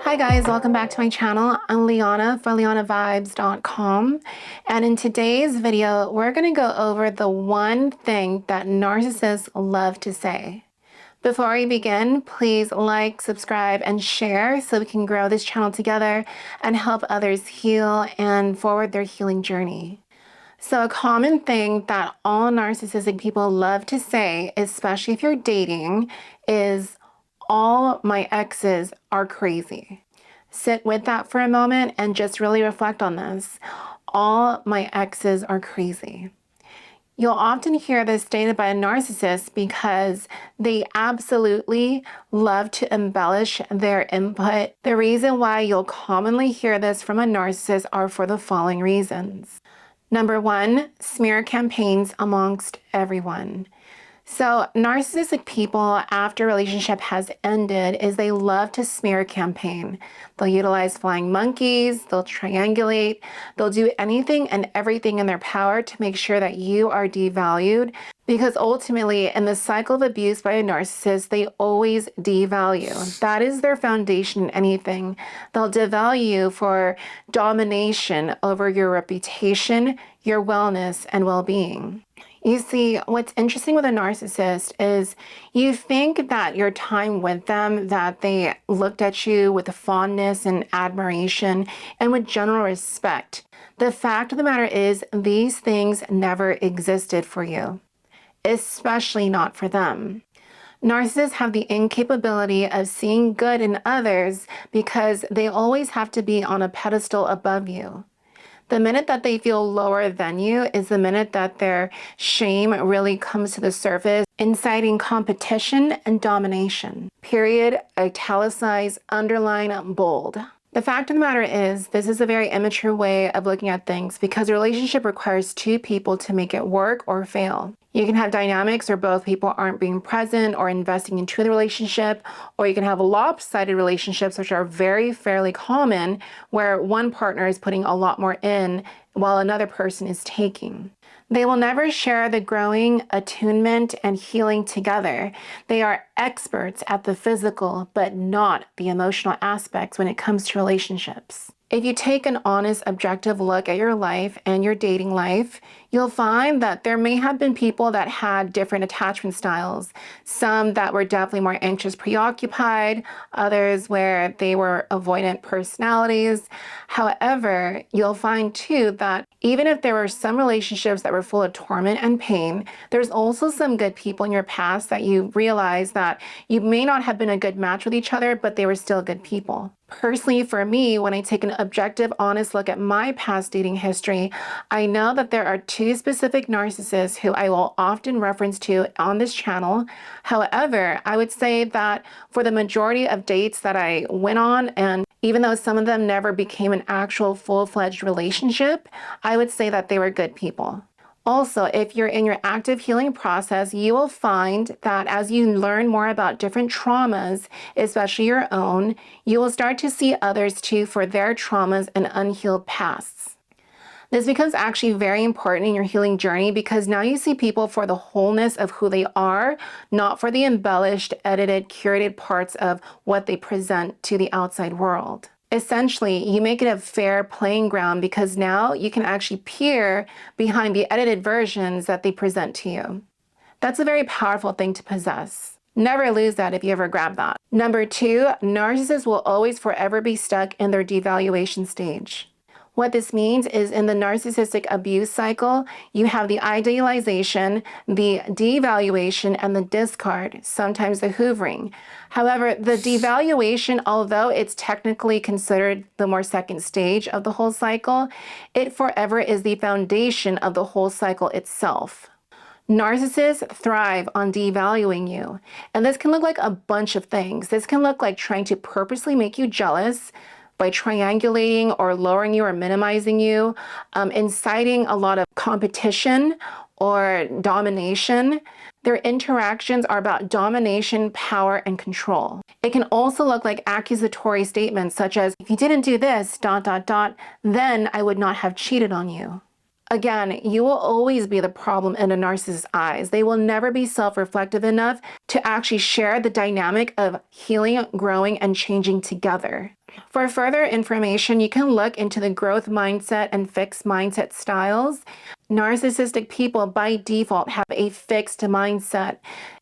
Hi guys, welcome back to my channel. I'm Liana for lianavibes.com, and in today's video, we're going to go over the one thing that narcissists love to say. Before we begin, please like, subscribe, and share so we can grow this channel together and help others heal and forward their healing journey. So a common thing that all narcissistic people love to say, especially if you're dating, is all my exes are crazy. Sit with that for a moment and just really reflect on this. All my exes are crazy. You'll often hear this stated by a narcissist because they absolutely love to embellish their input. The reason why you'll commonly hear this from a narcissist are for the following reasons. Number one, smear campaigns amongst everyone. So narcissistic people, after a relationship has ended, is they love to smear campaign. They'll utilize flying monkeys, they'll triangulate, they'll do anything and everything in their power to make sure that you are devalued, because ultimately in the cycle of abuse by a narcissist, they always devalue. That is their foundation in anything. They'll devalue you for domination over your reputation, your wellness, and well-being. You see, what's interesting with a narcissist is you think that your time with them, that they looked at you with fondness and admiration and with general respect. The fact of the matter is these things never existed for you, especially not for them. Narcissists have the incapability of seeing good in others because they always have to be on a pedestal above you. The minute that they feel lower than you is the minute that their shame really comes to the surface, inciting competition and domination. Period, italicized, underline, bold. The fact of the matter is, this is a very immature way of looking at things because a relationship requires two people to make it work or fail. You can have dynamics where both people aren't being present or investing into the relationship, or you can have lopsided relationships, which are very fairly common, where one partner is putting a lot more in while another person is taking. They will never share the growing attunement and healing together. They are experts at the physical, but not the emotional aspects when it comes to relationships. If you take an honest, objective look at your life and your dating life, you'll find that there may have been people that had different attachment styles. Some that were definitely more anxious, preoccupied, others where they were avoidant personalities. However, you'll find too that even if there were some relationships that were full of torment and pain, there's also some good people in your past that you realize that you may not have been a good match with each other, but they were still good people. Personally, for me, when I take an objective, honest look at my past dating history, I know that there are two specific narcissists who I will often reference to on this channel. However, I would say that for the majority of dates that I went on, and even though some of them never became an actual full-fledged relationship, I would say that they were good people. Also, if you're in your active healing process, you will find that as you learn more about different traumas, especially your own, you will start to see others too for their traumas and unhealed pasts. This becomes actually very important in your healing journey because now you see people for the wholeness of who they are, not for the embellished, edited, curated parts of what they present to the outside world. Essentially, you make it a fair playing ground because now you can actually peer behind the edited versions that they present to you. That's a very powerful thing to possess. Never lose that if you ever grab that. Number two, narcissists will always forever be stuck in their devaluation stage. What this means is in the narcissistic abuse cycle, you have the idealization, the devaluation, and the discard, sometimes the hoovering. However, the devaluation, although it's technically considered the more second stage of the whole cycle, it forever is the foundation of the whole cycle itself. Narcissists thrive on devaluing you. And this can look like a bunch of things. This can look like trying to purposely make you jealous, by triangulating or lowering you or minimizing you, inciting a lot of competition or domination. Their interactions are about domination, power, and control. It can also look like accusatory statements such as, if you didn't do this, then I would not have cheated on you. Again, you will always be the problem in a narcissist's eyes. They will never be self-reflective enough to actually share the dynamic of healing, growing, and changing together. For further information, you can look into the growth mindset and fixed mindset styles. Narcissistic people by default have a fixed mindset.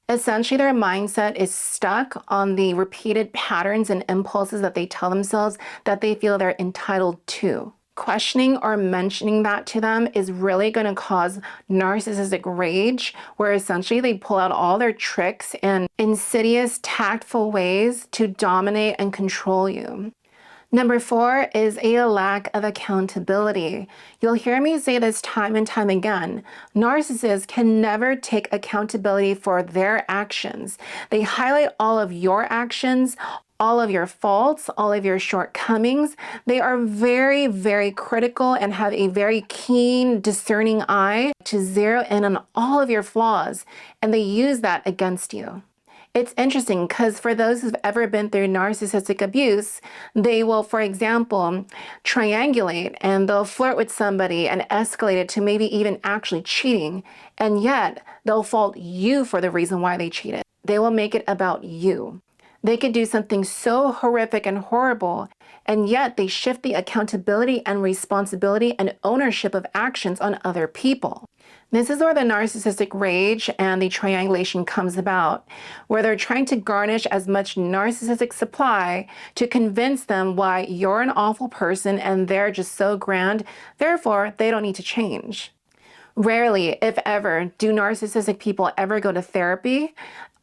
Essentially, their mindset is stuck on the repeated patterns and impulses that they tell themselves that they feel they're entitled to. Questioning or mentioning that to them is really going to cause narcissistic rage, where essentially they pull out all their tricks and insidious, tactful ways to dominate and control you. Number 4 is a lack of accountability. You'll hear me say this time and time again. Narcissists can never take accountability for their actions. They highlight all of your actions, all of your faults, all of your shortcomings. They are very, very critical and have a very keen, discerning eye to zero in on all of your flaws, and they use that against you. It's interesting because for those who've ever been through narcissistic abuse, they will, for example, triangulate and they'll flirt with somebody and escalate it to maybe even actually cheating, and yet they'll fault you for the reason why they cheated. They will make it about you. They could do something so horrific and horrible, and yet they shift the accountability and responsibility and ownership of actions on other people. This is where the narcissistic rage and the triangulation comes about, where they're trying to garnish as much narcissistic supply to convince them why you're an awful person and they're just so grand, therefore they don't need to change. Rarely, if ever, do narcissistic people ever go to therapy.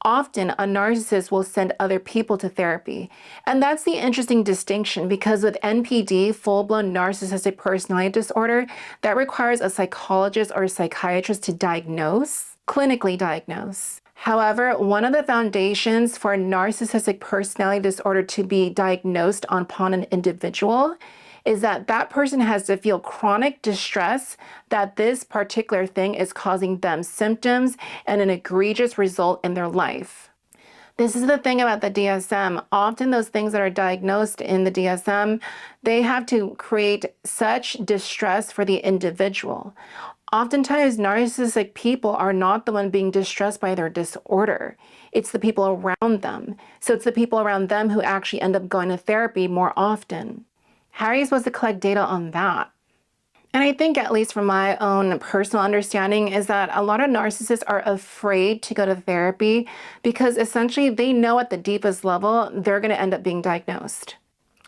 Often, a narcissist will send other people to therapy. And that's the interesting distinction, because with NPD, full-blown narcissistic personality disorder, that requires a psychologist or a psychiatrist to diagnose, clinically diagnose. However, one of the foundations for narcissistic personality disorder to be diagnosed upon an individual is that that person has to feel chronic distress that this particular thing is causing them symptoms and an egregious result in their life. This is the thing about the DSM. Often those things that are diagnosed in the DSM, they have to create such distress for the individual. Oftentimes, narcissistic people are not the one being distressed by their disorder. It's the people around them. So it's the people around them who actually end up going to therapy more often. How are you supposed to collect data on that? And I think, at least from my own personal understanding, is that a lot of narcissists are afraid to go to therapy because essentially they know at the deepest level they're going to end up being diagnosed.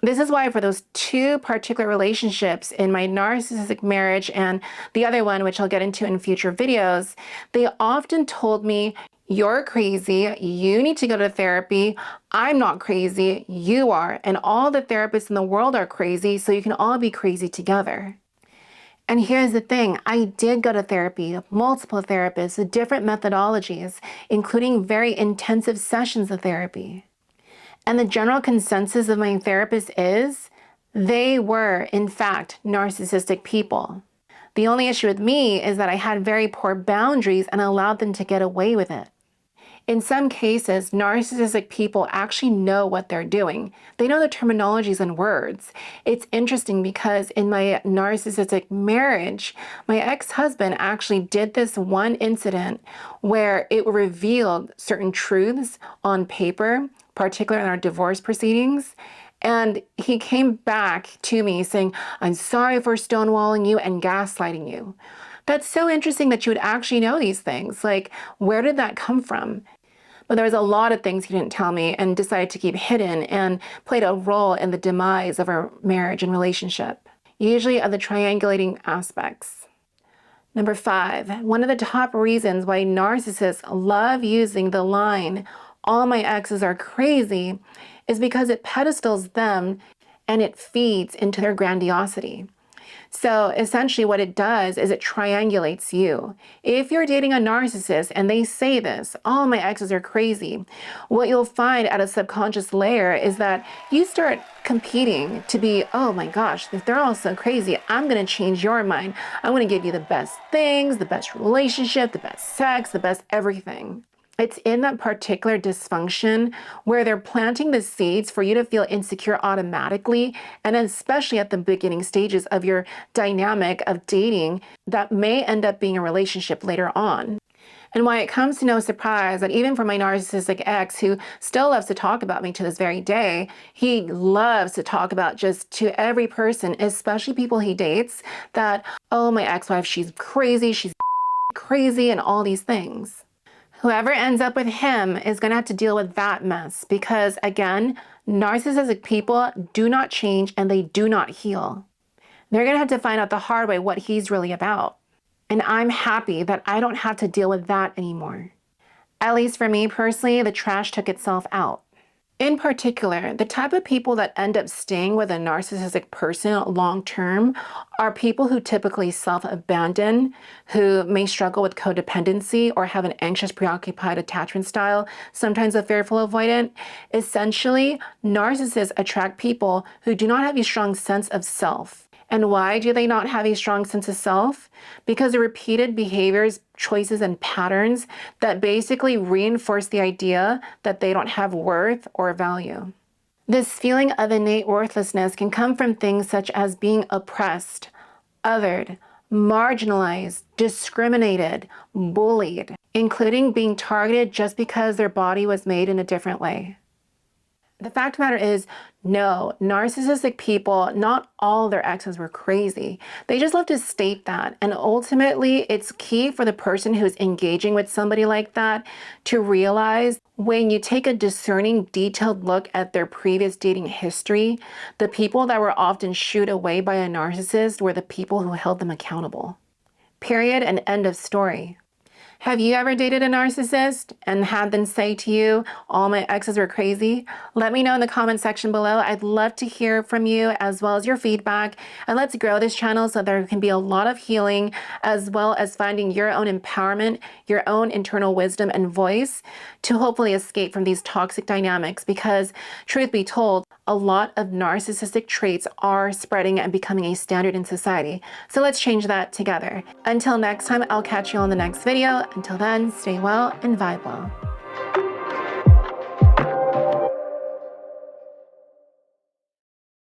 This is why for those 2 particular relationships in my narcissistic marriage and the other one, which I'll get into in future videos, they often told me, "You're crazy, you need to go to therapy. I'm not crazy, you are. And all the therapists in the world are crazy, so you can all be crazy together." And here's the thing, I did go to therapy, multiple therapists with different methodologies, including very intensive sessions of therapy. And the general consensus of my therapist is they were, in fact, narcissistic people. The only issue with me is that I had very poor boundaries and allowed them to get away with it. In some cases, narcissistic people actually know what they're doing. They know the terminologies and words. It's interesting because in my narcissistic marriage, my ex-husband actually did this one incident where it revealed certain truths on paper, particularly in our divorce proceedings. And he came back to me saying, "I'm sorry for stonewalling you and gaslighting you." That's so interesting that you would actually know these things. Like, where did that come from? But there was a lot of things he didn't tell me and decided to keep hidden and played a role in the demise of our marriage and relationship, usually of the triangulating aspects. Number 5, one of the top reasons why narcissists love using the line, "all my exes are crazy," is because it pedestals them and it feeds into their grandiosity. So essentially what it does is it triangulates you. If you're dating a narcissist and they say this, "all my exes are crazy," what you'll find at a subconscious layer is that you start competing to be, "oh my gosh, if they're all so crazy, I'm going to change your mind. I'm going to give you the best things, the best relationship, the best sex, the best everything." It's in that particular dysfunction where they're planting the seeds for you to feel insecure automatically, and especially at the beginning stages of your dynamic of dating that may end up being a relationship later on. And why it comes to no surprise that even for my narcissistic ex, who still loves to talk about me to this very day, he loves to talk about just to every person, especially people he dates, that, oh, my ex-wife, she's crazy, and all these things. Whoever ends up with him is going to have to deal with that mess because, again, narcissistic people do not change and they do not heal. They're going to have to find out the hard way what he's really about. And I'm happy that I don't have to deal with that anymore. At least for me personally, the trash took itself out. In particular, the type of people that end up staying with a narcissistic person long term are people who typically self-abandon, who may struggle with codependency or have an anxious, preoccupied attachment style, sometimes a fearful avoidant. Essentially, narcissists attract people who do not have a strong sense of self. And why do they not have a strong sense of self? Because the repeated behaviors, choices, and patterns that basically reinforce the idea that they don't have worth or value. This feeling of innate worthlessness can come from things such as being oppressed, othered, marginalized, discriminated, bullied, including being targeted just because their body was made in a different way. The fact of the matter is, no, narcissistic people, not all their exes were crazy. They just love to state that. And ultimately, it's key for the person who's engaging with somebody like that to realize when you take a discerning, detailed look at their previous dating history, the people that were often shooed away by a narcissist were the people who held them accountable. Period and end of story. Have you ever dated a narcissist and had them say to you, all my exes were crazy? Let me know in the comment section below. I'd love to hear from you as well as your feedback. And let's grow this channel so there can be a lot of healing as well as finding your own empowerment, your own internal wisdom and voice to hopefully escape from these toxic dynamics because, truth be told, a lot of narcissistic traits are spreading and becoming a standard in society. So let's change that together. Until next time, I'll catch you on the next video. Until then, stay well and vibe well.